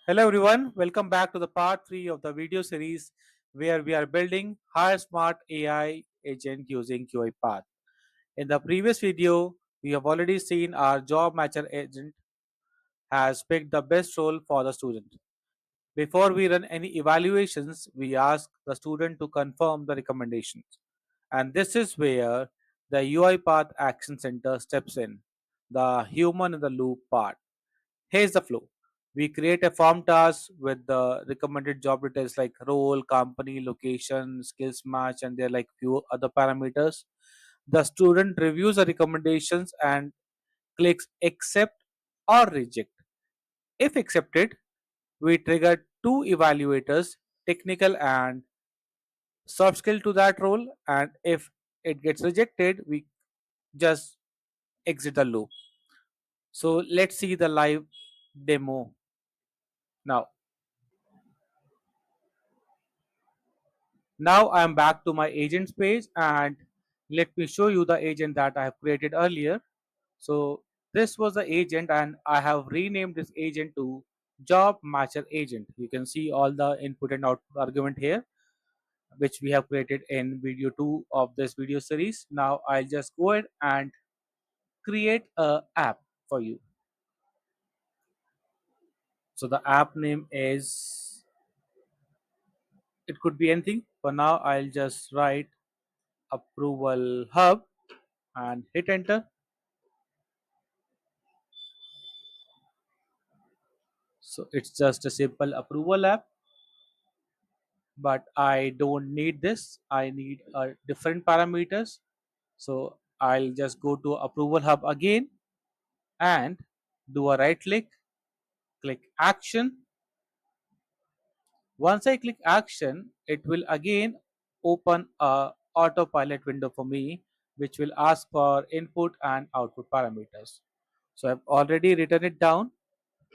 Hello everyone, welcome back to the part 3 of the video series where we are building HireSmart AI agent using UiPath. In the previous video, we have already seen our job matcher agent has picked the best role for the student. Before we run any evaluations, we ask the student to confirm the recommendations. And this is where the UiPath Action Center steps in, the human in the loop part. Here's the flow. We create a form task with the recommended job details like role, company, location, skills match, and there are like few other parameters. The student reviews the recommendations and clicks accept or reject. If accepted, we trigger two evaluators, technical and soft skill to that role. And if it gets rejected, we just exit the loop. So let's see the live demo now. Now I am back to my agents page and let me show you the agent that I have created earlier. So this was the agent and I have renamed this agent to job matcher agent. You can see all the input and output argument here which we have created in video 2 of this video series. Now I'll just go ahead and create a app for you. So the app name is, it could be anything. For now I'll just write approval hub and hit enter. So it's just a simple approval app, but I don't need this. I need different parameters. So I'll just go to approval hub again and do a right click, click action. Once I click action, it will again open a autopilot window for me, which will ask for input and output parameters. So I've already written it down.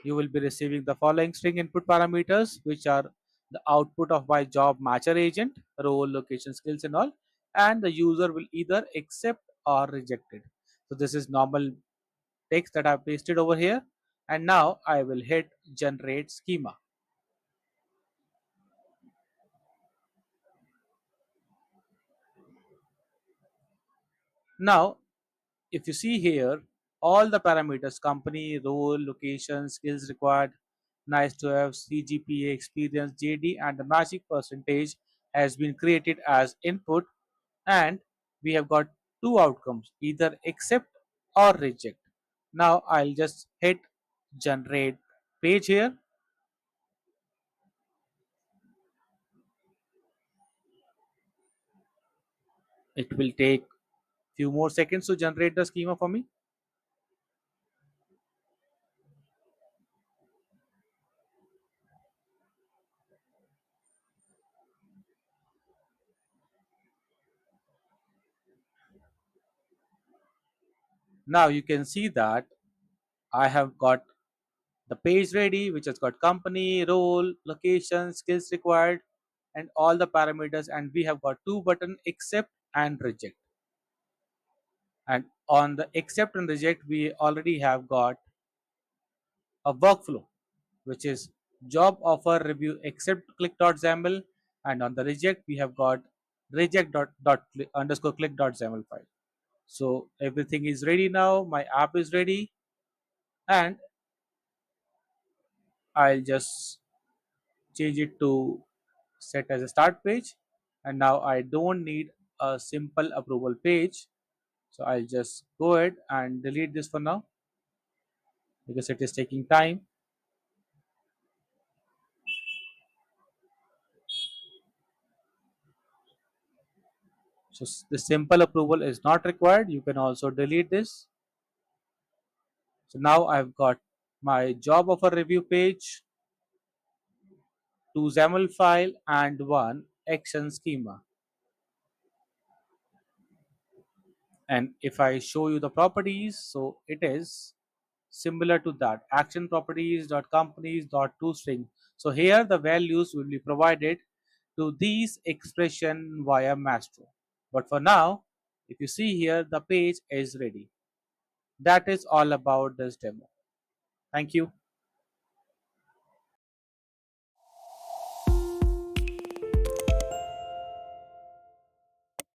You will be receiving the following string input parameters, which are the output of my job matcher agent, role, location, skills, and all, and the user will either accept or reject it. So this is normal text that I've pasted over here, and now I will hit generate schema. Now, if you see here, all the parameters, company, role, location, skills required, nice to have, CGPA, experience, JD, and the magic percentage has been created as input, and we have got two outcomes, either accept or reject. Now I'll just hit generate page here. It will take few more seconds to generate the schema for me. Now you can see that I have got the page ready, which has got company, role, location, skills required, and all the parameters. And we have got two buttons, accept and reject. And on the accept and reject, we already have got a workflow, which is job offer review accept click.xaml, and on the reject we have got reject underscore click.xaml file. So everything is ready now. My app is ready, and I'll just change it to set as a start page. And now I don't need a simple approval page. So I'll just go ahead and delete this for now because it is taking time. So the simple approval is not required. You can also delete this. So now I've got my job offer review page, two XAML file, and one action schema. And if I show you the properties, so it is similar to that, action properties dot companies dot toString. So here the values will be provided to these expression via Mastero. But for now, if you see here, the page is ready. That is all about this demo. Thank you.